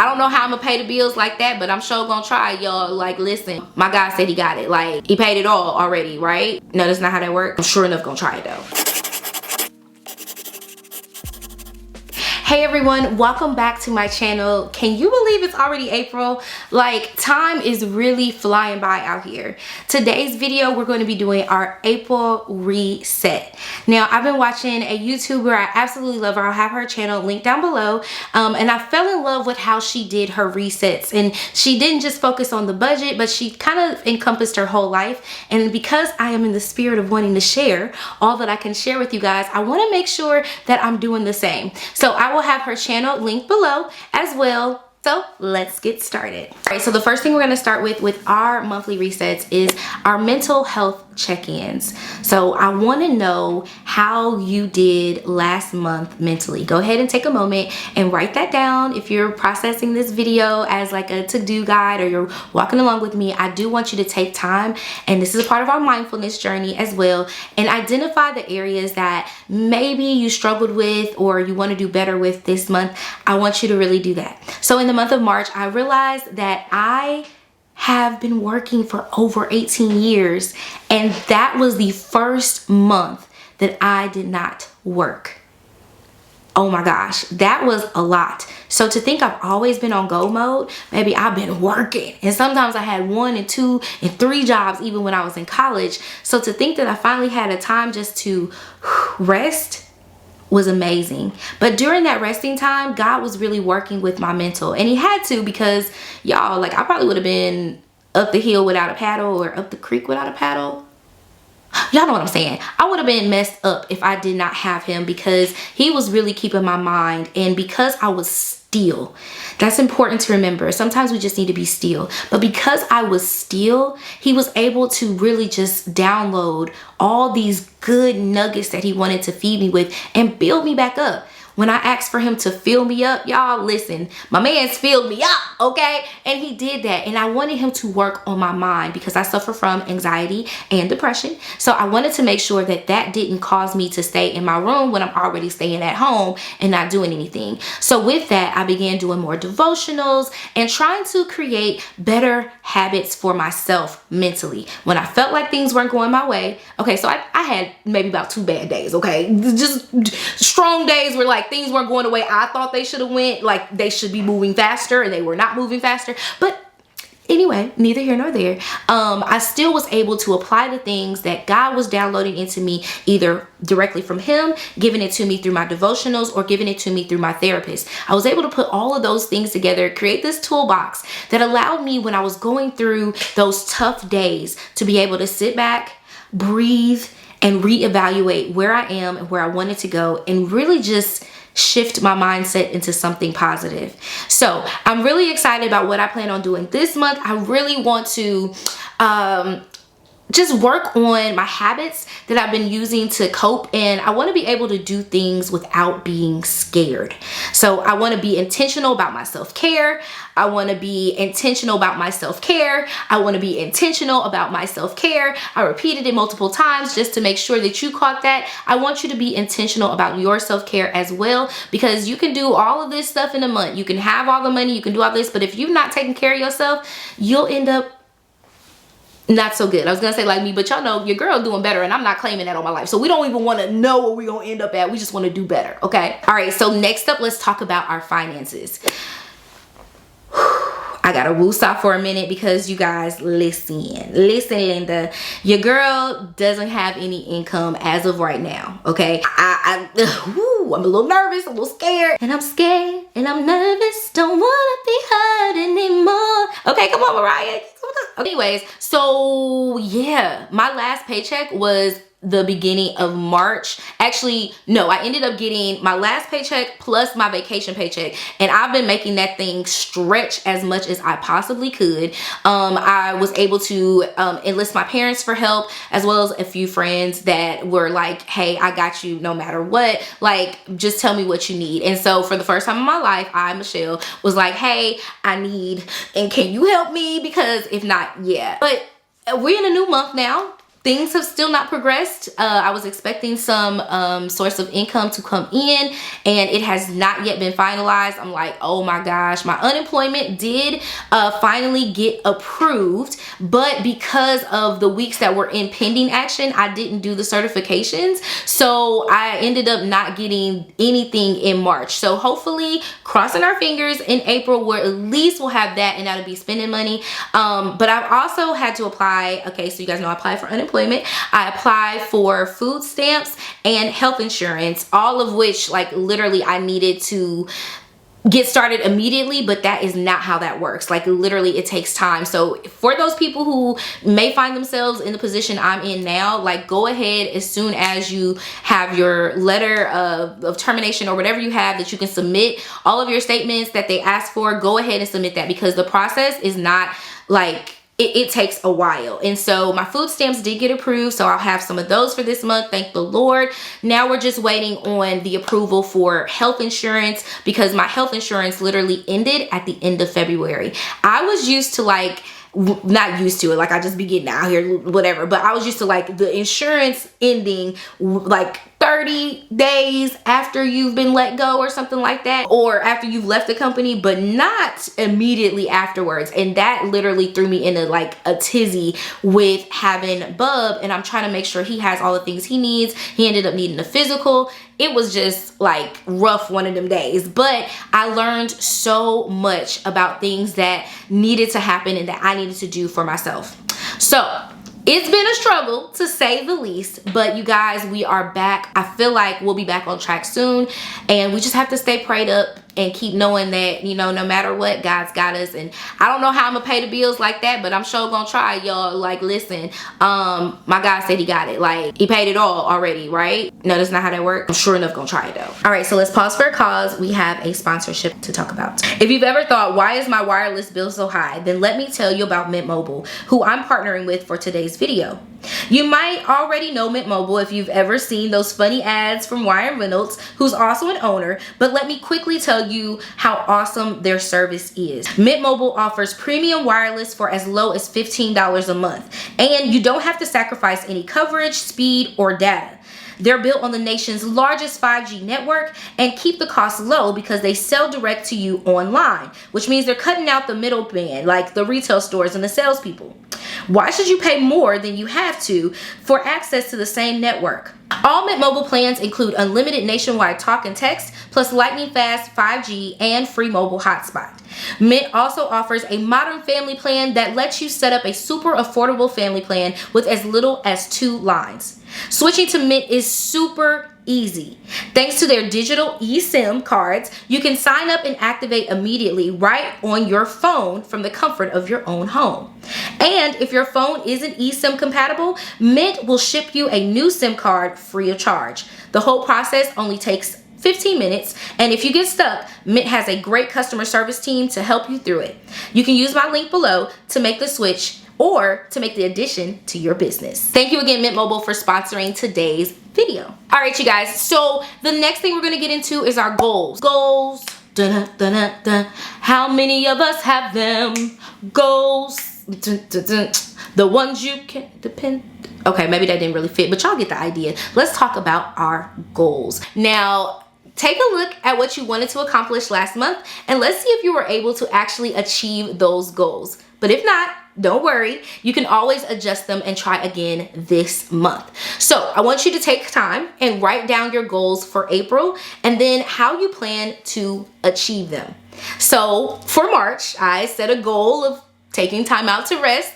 don't know how I'm gonna pay the bills like that, but I'm sure gonna try, y'all. Like, listen, my God said he got it. Like, he paid it all already, right? No, that's not how that works. I'm sure enough gonna try it though. Hey everyone, welcome back to my channel. Can you believe it's already April? Like, time is really flying by out here. Today's video, we're going to be doing our April reset. Now, I've been watching a YouTuber. I absolutely love her. I'll have her channel linked down below. And I fell in love with how she did her resets. And she didn't just focus on the budget, but she kind of encompassed her whole life. And because I am in the spirit of wanting to share all that I can share with you guys, I want to make sure that I'm doing the same. So I will have her channel linked below as well. So let's get started. All right, so the first thing we're going to start with our monthly resets is our mental health check-ins. So I want to know how you did last month mentally. Go ahead and take a moment and write that down. If you're processing this video as like a to-do guide or you're walking along with me, I do want you to take time, and this is a part of our mindfulness journey as well, and identify the areas that maybe you struggled with or you want to do better with this month. I want you to really do that. So in the month of March, I realized that I have been working for over 18 years, and that was the first month that I did not work. Oh my gosh, that was a lot. So to think I've always been on go mode, maybe I've been working, and sometimes I had 1 and 2 and 3 jobs even when I was in college. So to think that I finally had a time just to rest was amazing. But during that resting time, God was really working with my mental, and he had to, because y'all, like, I probably would have been up the hill without a paddle or up the creek without a paddle. Y'all know what I'm saying. I would have been messed up if I did not have him, because he was really keeping my mind, and because I was still. That's important to remember. Sometimes we just need to be still. But because I was still, he was able to really just download all these good nuggets that he wanted to feed me with and build me back up. When I asked for him to fill me up, y'all, listen, my man's filled me up, okay? And he did that. And I wanted him to work on my mind, because I suffer from anxiety and depression. So I wanted to make sure that that didn't cause me to stay in my room when I'm already staying at home and not doing anything. So with that, I began doing more devotionals and trying to create better habits for myself mentally. When I felt like things weren't going my way, okay, so I had maybe about 2 bad days, okay? Just strong days where like things weren't going the way I thought they should have went, like they should be moving faster, and they were not moving faster. But anyway, neither here nor there. I still was able to apply the things that God was downloading into me, either directly from him, giving it to me through my devotionals, or giving it to me through my therapist. I was able to put all of those things together, create this toolbox that allowed me, when I was going through those tough days, to be able to sit back, breathe, and reevaluate where I am and where I wanted to go, and really just shift my mindset into something positive. So I'm really excited about what I plan on doing this month. I really want to just work on my habits that I've been using to cope, and I want to be able to do things without being scared. So I want to be intentional about my self-care. I want to be intentional about my self-care. I want to be intentional about my self-care. I repeated it multiple times just to make sure that you caught that. I want you to be intentional about your self-care as well, because you can do all of this stuff in a month. You can have all the money, you can do all this, but if you're not taking care of yourself, you'll end up not so good. I was gonna say like me, but y'all know your girl doing better, and I'm not claiming that on my life. So we don't even want to know where we're gonna end up at. We just want to do better, okay? All right, so next up, let's talk about our finances. I gotta woo-stop for a minute, because you guys, listen, Linda, your girl doesn't have any income as of right now, okay? I'm a little nervous, I'm a little scared, and I'm scared, and I'm nervous, don't wanna be hurt anymore. Okay, come on, Mariah. Anyways, so yeah, my last paycheck was the beginning of March. Actually, no, I ended up getting my last paycheck plus my vacation paycheck, and I've been making that thing stretch as much as I possibly could. I was able to enlist my parents for help, as well as a few friends that were like, hey, I got you no matter what, like just tell me what you need. And so for the first time in my life, I, Michelle, was like, hey, I need, and can you help me? Because if not, yeah. But we're in a new month now. things have still not progressed. I was expecting some source of income to come in, and it has not yet been finalized. I'm like, oh my gosh. My unemployment did finally get approved, but because of the weeks that were in pending action, I didn't do the certifications, so I ended up not getting anything in March. So hopefully, crossing our fingers, in April where at least we'll have that, and that'll be spending money. But I've also had to apply. Okay, so you guys know I applied for unemployment. I applied for food stamps and health insurance, all of which, like, literally I needed to get started immediately, but that is not how that works. Like, literally it takes time. So for those people who may find themselves in the position I'm in now, like, go ahead as soon as you have your letter of termination or whatever you have that you can submit, all of your statements that they ask for, go ahead and submit that, because the process is not like, it takes a while. And so my food stamps did get approved, so I'll have some of those for this month, thank the Lord. Now we're just waiting on the approval for health insurance, because my health insurance literally ended at the end of February. I was used to, like, not used to it, like, I just be getting out here, whatever, but I was used to, like, the insurance ending like 30 days after you've been let go or something like that, or after you've left the company, but not immediately afterwards. And that literally threw me into, like, a tizzy with having Bub, and I'm trying to make sure he has all the things he needs. He ended up needing a physical. It was just, like, rough one of them days, but I learned so much about things that needed to happen and that I needed to do for myself. So it's been a struggle, to say the least, but you guys, we are back. I feel like we'll be back on track soon, and we just have to stay prayed up and keep knowing that, you know, no matter what, God's got us. And I don't know how I'm gonna pay the bills like that, but I'm sure gonna try, y'all. Like, listen, my God said he got it. Like, he paid it all already, right? No, that's not how that works. I'm sure enough gonna try it though. All right, so let's pause for a cause. We have a sponsorship to talk about. If you've ever thought, why is my wireless bill so high? Then let me tell you about Mint Mobile, who I'm partnering with for today's video. You might already know Mint Mobile if you've ever seen those funny ads from Ryan Reynolds, who's also an owner, but let me quickly tell you how awesome their service is. Mint Mobile offers premium wireless for as low as $15 a month, and you don't have to sacrifice any coverage, speed, or data. They're built on the nation's largest 5G network and keep the costs low because they sell direct to you online, which means they're cutting out the middleman, like the retail stores and the salespeople. Why should you pay more than you have to for access to the same network? All Mint Mobile plans include unlimited nationwide talk and text, plus lightning fast 5G and free mobile hotspot. Mint also offers a modern family plan that lets you set up a super affordable family plan with as little as 2 lines. Switching to Mint is super easy. Thanks to their digital eSIM cards, you can sign up and activate immediately right on your phone from the comfort of your own home. And if your phone isn't eSIM compatible, Mint will ship you a new SIM card free of charge. The whole process only takes 15 minutes, and if you get stuck, Mint has a great customer service team to help you through it. You can use my link below to make the switch or to make the addition to your business. Thank you again, Mint Mobile, for sponsoring today's video. All right, you guys, so the next thing we're gonna get into is our goals. Goals, dun, dun, dun, dun. How many of us have them? Goals, dun, dun, dun. The ones you can depend. Okay, maybe that didn't really fit, but y'all get the idea. Let's talk about our goals. Now, take a look at what you wanted to accomplish last month, and let's see if you were able to actually achieve those goals. But if not, don't worry, you can always adjust them and try again this month. So I want you to take time and write down your goals for April and then how you plan to achieve them. So for March, I set a goal of taking time out to rest.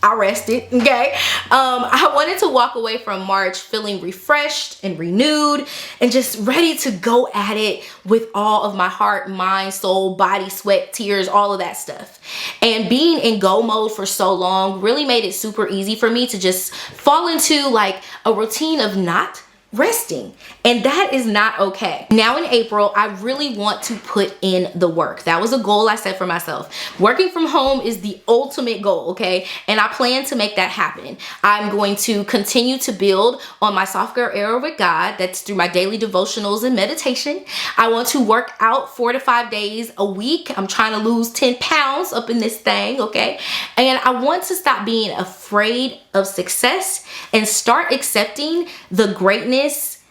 I rested, okay? I wanted to walk away from March feeling refreshed and renewed and just ready to go at it with all of my heart, mind, soul, body, sweat, tears, all of that stuff. And being in go mode for so long really made it super easy for me to just fall into like a routine of not resting, and that is not okay. Now in April, I really want to put in the work. That was a goal I set for myself. Working from home is the ultimate goal, okay? And I plan to make that happen. I'm going to continue to build on my software era with God. That's through my daily devotionals and meditation. I want to work out 4 to 5 days a week. I'm trying to lose 10 pounds up in this thing, okay? And I want to stop being afraid of success and start accepting the greatness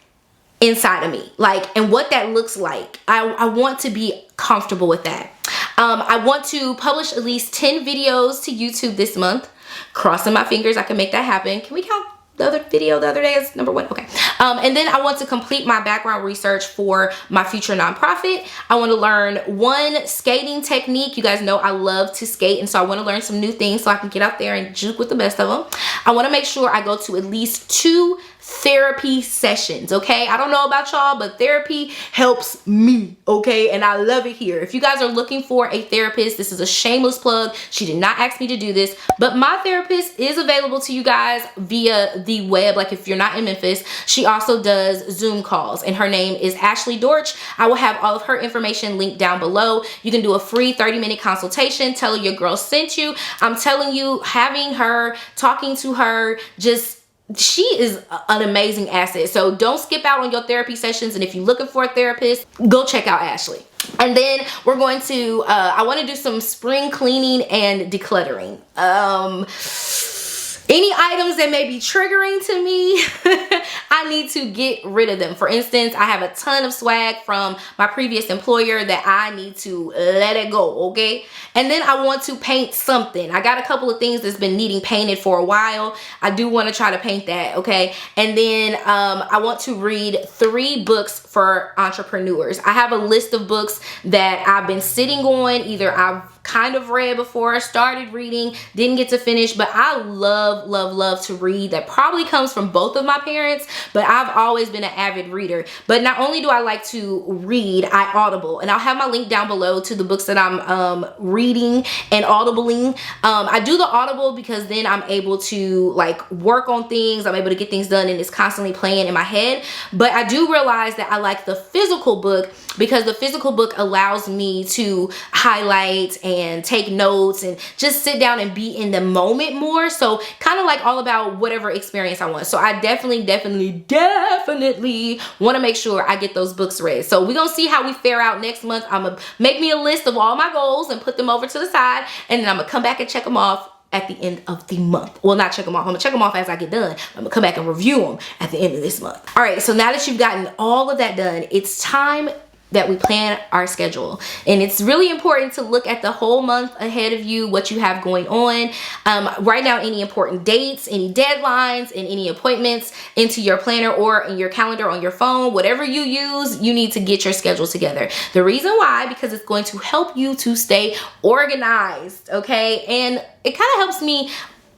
inside of me, like, and what that looks like. I want to be comfortable with that. I want to publish at least 10 videos to YouTube this month. Crossing my fingers I can make that happen. Can we count the other video the other day as number 1? Okay. And then I want to complete my background research for my future nonprofit. I want to learn one skating technique. You guys know I love to skate, and so I want to learn some new things so I can get out there and juke with the best of them. I want to make sure I go to at least 2 therapy sessions, okay? I don't know about y'all, but therapy helps me, okay? And I love it here. If you guys are looking for a therapist, this is a shameless plug. She did not ask me to do this, but my therapist is available to you guys via the web. Like if you're not in Memphis, she also does Zoom calls, and her name is Ashley Dorch. I will have all of her information linked down below. You can do a free 30-minute consultation. Tell her your girl sent you. I'm telling you, having her, talking to her, she is an amazing asset. So don't skip out on your therapy sessions. And if you're looking for a therapist, go check out Ashley. And then we're going to, I want to do some spring cleaning and decluttering. Any items that may be triggering to me, I need to get rid of them. For instance, I have a ton of swag from my previous employer that I need to let it go, okay? And then I want to paint something. I got a couple of things that's been needing painted for a while. I do want to try to paint that, okay? And then I want to read 3 books for entrepreneurs. I have a list of books that I've been sitting on. Either I've kind of read before, started reading, didn't get to finish, but I love to read. That probably comes from both of my parents, but I've always been an avid reader. But not only do I like to read, I audible, and I'll have my link down below to the books that I'm reading and audibling. I do the audible because then I'm able to like work on things. I'm able to get things done, and it's constantly playing in my head. But I do realize that I like the physical book because the physical book allows me to highlight and take notes and just sit down and be in the moment more. So kind of like all about whatever experience I want. So I definitely want to make sure I get those books read. So we're going to see how we fare out next month. I'm going to make me a list of all my goals and put them over to the side. And then I'm going to come back and check them off at the end of the month. Well, not check them off. I'm gonna check them off as I get done. I'm gonna come back and review them at the end of this month. All right, so now that you've gotten all of that done, it's time that we plan our schedule. And it's really important to look at the whole month ahead of you, what you have going on. Write down any important dates, any deadlines, and any appointments into your planner or in your calendar on your phone. Whatever you use, you need to get your schedule together. The reason why, because it's going to help you to stay organized, okay? And it kind of helps me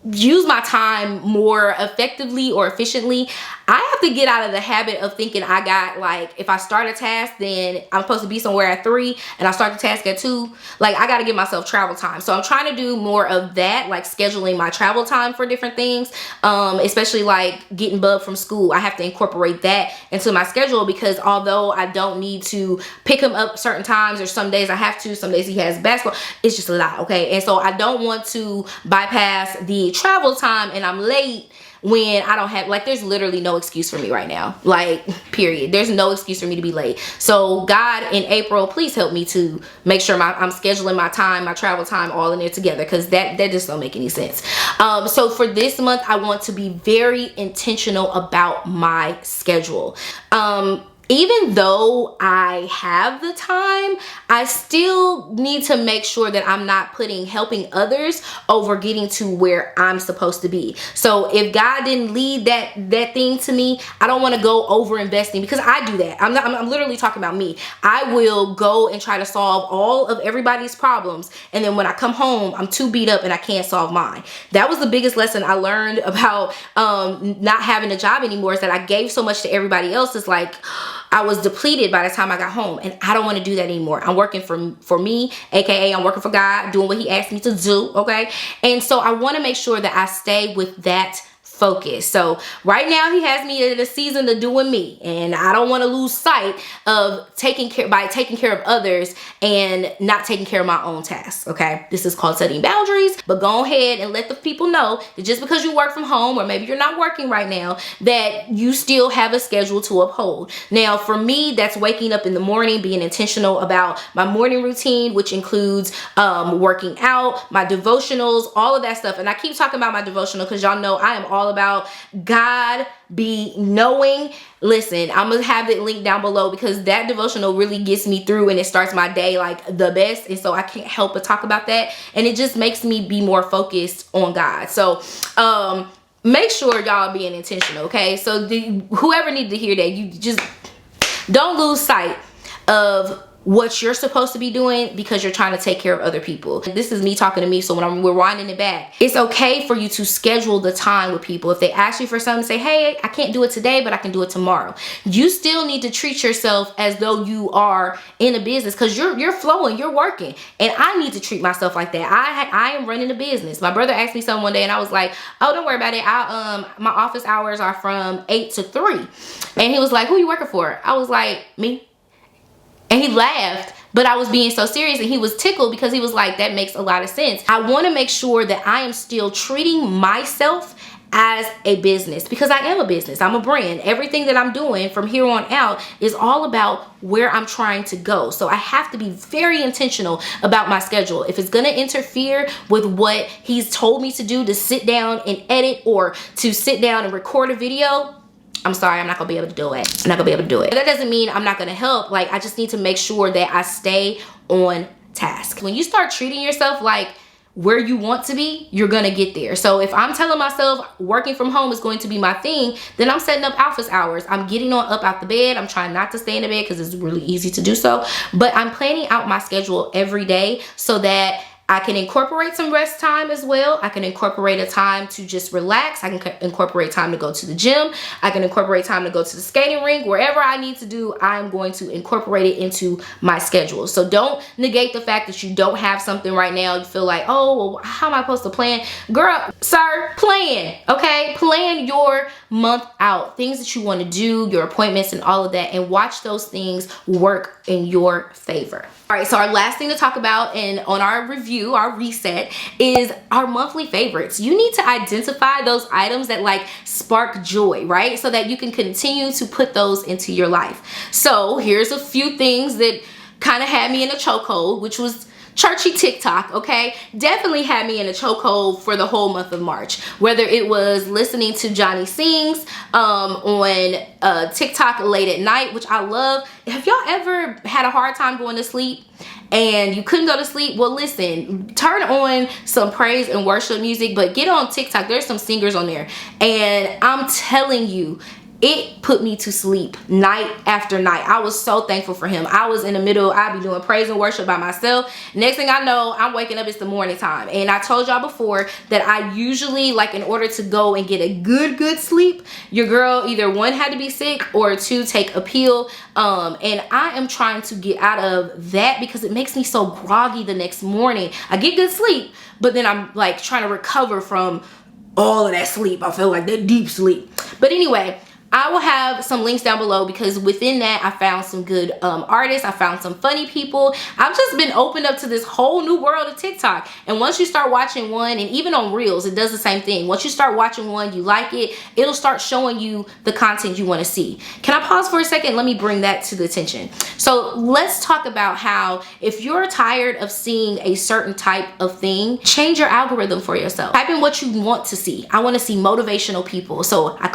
use my time more effectively or efficiently. I have to get out of the habit of thinking I got, like, if I start a task, then I'm supposed to be somewhere at 3 and I start the task at 2. Like, I got to give myself travel time. So I'm trying to do more of that, like scheduling my travel time for different things, especially like getting Bub from school. I have to incorporate that into my schedule because although I don't need to pick him up certain times, or some days I have to, some days he has basketball, it's just a lot, okay? And so I don't want to bypass the travel time and I'm late when I don't have, like, there's literally no excuse for me right now, like, period. There's no excuse for me to be late. So God, in April, please help me to make sure I'm scheduling my time, my travel time, all in there together, because that just don't make any sense. So for this month, I want to be very intentional about my schedule. Even though I have the time, I still need to make sure that I'm not putting helping others over getting to where I'm supposed to be. So if God didn't lead that thing to me, I don't want to go over investing, because I do that. I'm literally talking about me. I will go and try to solve all of everybody's problems, and then when I come home, I'm too beat up and I can't solve mine. That was the biggest lesson I learned about not having a job anymore, is that I gave so much to everybody else. It's like I was depleted by the time I got home, and I don't want to do that anymore. I'm working for me, aka I'm working for God, doing what he asked me to do, okay? And so I want to make sure that I stay with that focus. So right now he has me in a season of doing me, and I don't want to lose sight of taking care of others and not taking care of my own tasks. Okay, this is called setting boundaries. But go ahead and let the people know that just because you work from home, or maybe you're not working right now, that you still have a schedule to uphold. Now for me, that's waking up in the morning, being intentional about my morning routine, which includes working out, my devotionals, all of that stuff. And I keep talking about my devotional because y'all know I am all about God be knowing. Listen, I'm gonna have it linked down below because that devotional really gets me through and it starts my day like the best. And so I can't help but talk about that, and it just makes me be more focused on God. So make sure y'all being intentional. Okay, so whoever needed to hear that, you just don't lose sight of what you're supposed to be doing because you're trying to take care of other people. This is me talking to me, so when we're winding it back, it's okay for you to schedule the time with people. If they ask you for something, say, hey, I can't do it today, but I can do it tomorrow. You still need to treat yourself as though you are in a business, because you're flowing, you're working. And I need to treat myself like that. I am running a business. My brother asked me something one day and I was like, oh, don't worry about it. My office hours are from 8 to 3. And he was like, who you working for? I was like, me. And he laughed, but I was being so serious, and he was tickled because he was like, that makes a lot of sense. I want to make sure that I am still treating myself as a business, because I am a business. I'm a brand. Everything that I'm doing from here on out is all about where I'm trying to go. So I have to be very intentional about my schedule. If it's going to interfere with what he's told me to do, to sit down and edit or to sit down and record a video, I'm sorry, I'm not gonna be able to do it. I'm not gonna be able to do it. That doesn't mean I'm not gonna help. Like, I just need to make sure that I stay on task. When you start treating yourself like where you want to be, you're gonna get there. So if I'm telling myself working from home is going to be my thing, then I'm setting up office hours. I'm getting on up out the bed. I'm trying not to stay in the bed because it's really easy to do so. But I'm planning out my schedule every day so that I can incorporate some rest time as well. I can incorporate a time to just relax. I can incorporate time to go to the gym. I can incorporate time to go to the skating rink. Wherever I need to do, I'm going to incorporate it into my schedule. So don't negate the fact that you don't have something right now. You feel like, oh, well, how am I supposed to plan? Girl, sir, plan, okay? Plan your month out. Things that you want to do, your appointments and all of that, and watch those things work in your favor. All right, so our last thing to talk about and on our review, our reset, is our monthly favorites. You need to identify those items that like spark joy, right? So that you can continue to put those into your life. So here's a few things that kind of had me in a chokehold, which was churchy TikTok, okay? Definitely had me in a chokehold for the whole month of March. Whether it was listening to Johnny Sings on TikTok late at night, which I love. Have y'all ever had a hard time going to sleep and you couldn't go to sleep? Well, listen, turn on some praise and worship music, but get on TikTok. There's some singers on there, and I'm telling you, it put me to sleep night after night. I was so thankful for him. I was in the middle, I'd be doing praise and worship by myself. Next thing I know, I'm waking up, it's the morning time. And I told y'all before that I usually, like, in order to go and get a good sleep, your girl either one had to be sick or two take a pill. And I am trying to get out of that because it makes me so groggy the next morning. I get good sleep, but then I'm like trying to recover from all of that sleep. I feel like that deep sleep. But anyway, I will have some links down below because within that I found some good artists. I found some funny people. I've just been opened up to this whole new world of TikTok. And once you start watching one, and even on Reels, it does the same thing. Once you start watching one, you like it, it'll start showing you the content you want to see. Can I pause for a second? Let me bring that to the attention. So let's talk about how if you're tired of seeing a certain type of thing, change your algorithm for yourself. Type in what you want to see. I want to see motivational people. So I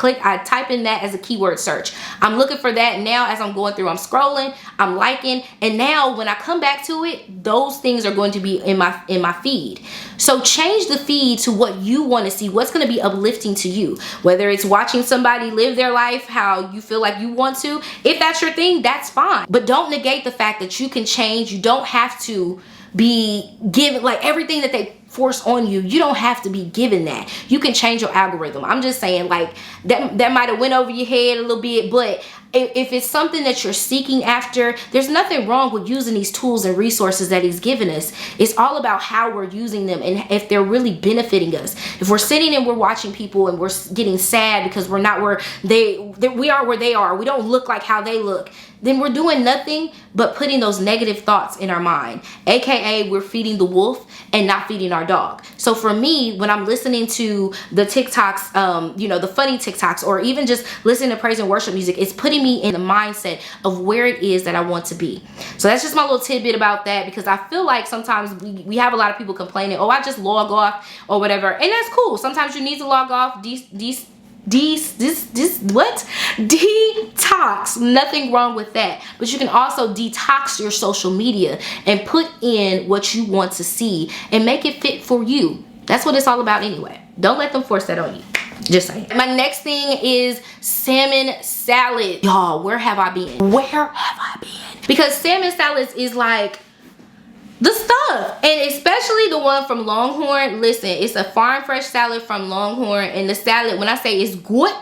type in that as a keyword search. I'm looking for that now. As I'm going through, I'm scrolling, I'm liking, and now when I come back to it, those things are going to be in my feed. So change the feed to what you want to see, what's going to be uplifting to you, whether it's watching somebody live their life how you feel like you want to. If that's your thing, that's fine, but don't negate the fact that you can change. You don't have to be given like everything that they forced on you. You don't have to be given that. You can change your algorithm. I'm just saying, like, that might have went over your head a little bit, but if it's something that you're seeking after, there's nothing wrong with using these tools and resources that he's given us. It's all about how we're using them and if they're really benefiting us. If we're sitting and we're watching people and we're getting sad because we're not where we are where they are, we don't look like how they look, then we're doing nothing but putting those negative thoughts in our mind, aka we're feeding the wolf and not feeding our dog. So for me, when I'm listening to the TikToks, you know, the funny TikToks, or even just listening to praise and worship music, it's putting me in the mindset of where it is that I want to be. So that's just my little tidbit about that, because I feel like sometimes we have a lot of people complaining, oh, I just log off or whatever, and that's cool. Sometimes you need to log off, detox. Nothing wrong with that. But you can also detox your social media and put in what you want to see and make it fit for you. That's what it's all about anyway. Don't let them force that on you. Just saying. My next thing is salmon salad. Y'all, where have I been? Where have I been? Because salmon salads is like the stuff, and especially the one from Longhorn. Listen, it's a farm fresh salad from Longhorn, and the salad, when I say it's good,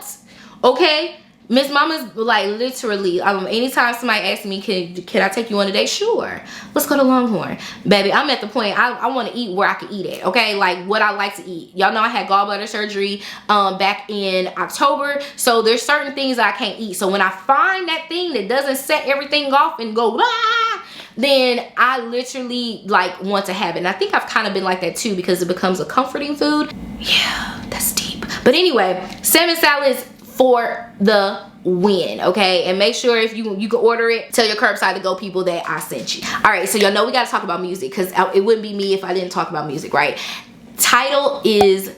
okay, Miss Mama's like literally, anytime somebody asks me, can I take you on a date? Sure, let's go to Longhorn. Baby, I'm at the point, I want to eat where I can eat it, okay? Like what I like to eat. Y'all know I had gallbladder surgery back in October, so there's certain things that I can't eat. So when I find that thing that doesn't set everything off and go, ah, then I literally like want to have it. And I think I've kind of been like that too, because it becomes a comforting food. Yeah, that's deep. But anyway, salmon salads for the win, okay? And make sure if you can order it, tell your curbside to go people that I sent you. All right, so y'all know we got to talk about music, because it wouldn't be me if I didn't talk about music, right? Tidal is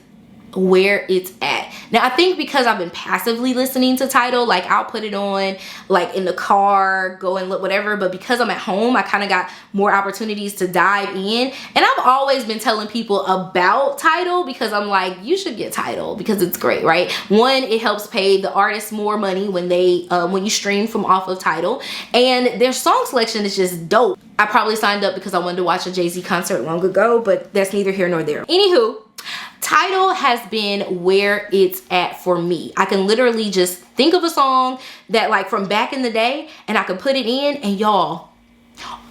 where it's at. Now I think because I've been passively listening to Tidal, like I'll put it on like in the car, go and look, whatever, but because I'm at home, I kind of got more opportunities to dive in. And I've always been telling people about Tidal, because I'm like, you should get Tidal because it's great, right? One, it helps pay the artists more money when they when you stream from off of Tidal, and their song selection is just dope. I probably signed up because I wanted to watch a Jay-Z concert long ago, but that's neither here nor there. Anywho, Tidal has been where it's at for me. I can literally just think of a song that like from back in the day, and I can put it in, and y'all,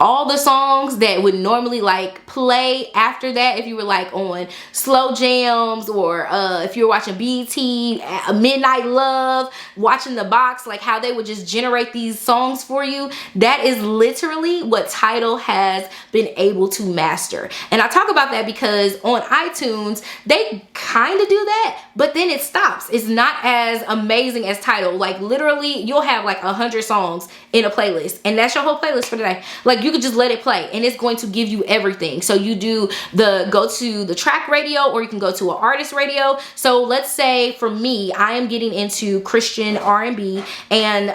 all the songs that would normally like play after that, if you were like on slow jams, or if you were watching BT, Midnight Love, watching The Box, like how they would just generate these songs for you, that is literally what Tidal has been able to master. And I talk about that because on iTunes, they kind of do that, but then it stops. It's not as amazing as Tidal. Like literally, you'll have like 100 songs in a playlist, and that's your whole playlist for today. Like you could just let it play, and it's going to give you everything. So you go to the track radio, or you can go to an artist radio. So let's say for me, I am getting into Christian R&B and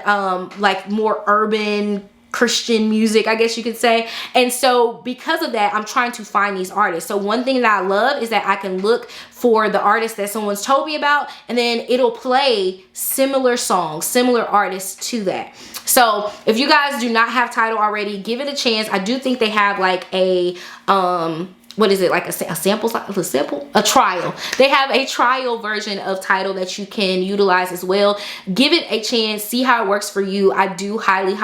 like more urban Christian music, I guess you could say. And so because of that, I'm trying to find these artists. So one thing that I love is that I can look for the artist that someone's told me about, and then it'll play similar songs, similar artists to that. So if you guys do not have Tidal already, give it a chance. I do think they have like a what is it, like a trial. They have a trial version of Tidal that you can utilize as well. Give it a chance, see how it works for you. I do highly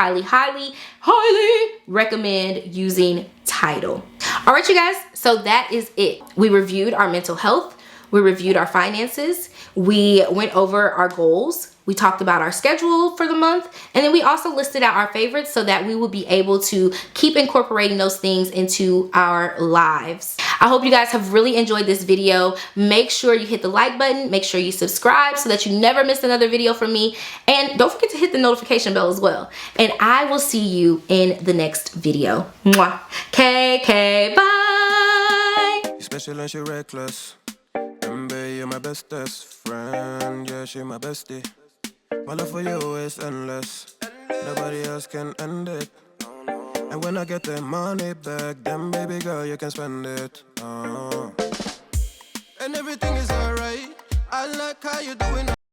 recommend using Tidal. All right, you guys, so that is it. We reviewed our mental health, we reviewed our finances, we went over our goals, we talked about our schedule for the month, and then we also listed out our favorites so that we will be able to keep incorporating those things into our lives. I hope you guys have really enjoyed this video. Make sure you hit the like button, make sure you subscribe so that you never miss another video from me, and don't forget to hit the notification bell as well. And I will see you in the next video. Mwah. KK, bye! Special and she reckless. Remember, you're my bestest friend. Yeah, she my bestie. My love for you is endless. Nobody else can end it. And when I get the money back, then baby girl, you can spend it. And everything is alright. I like how you doing.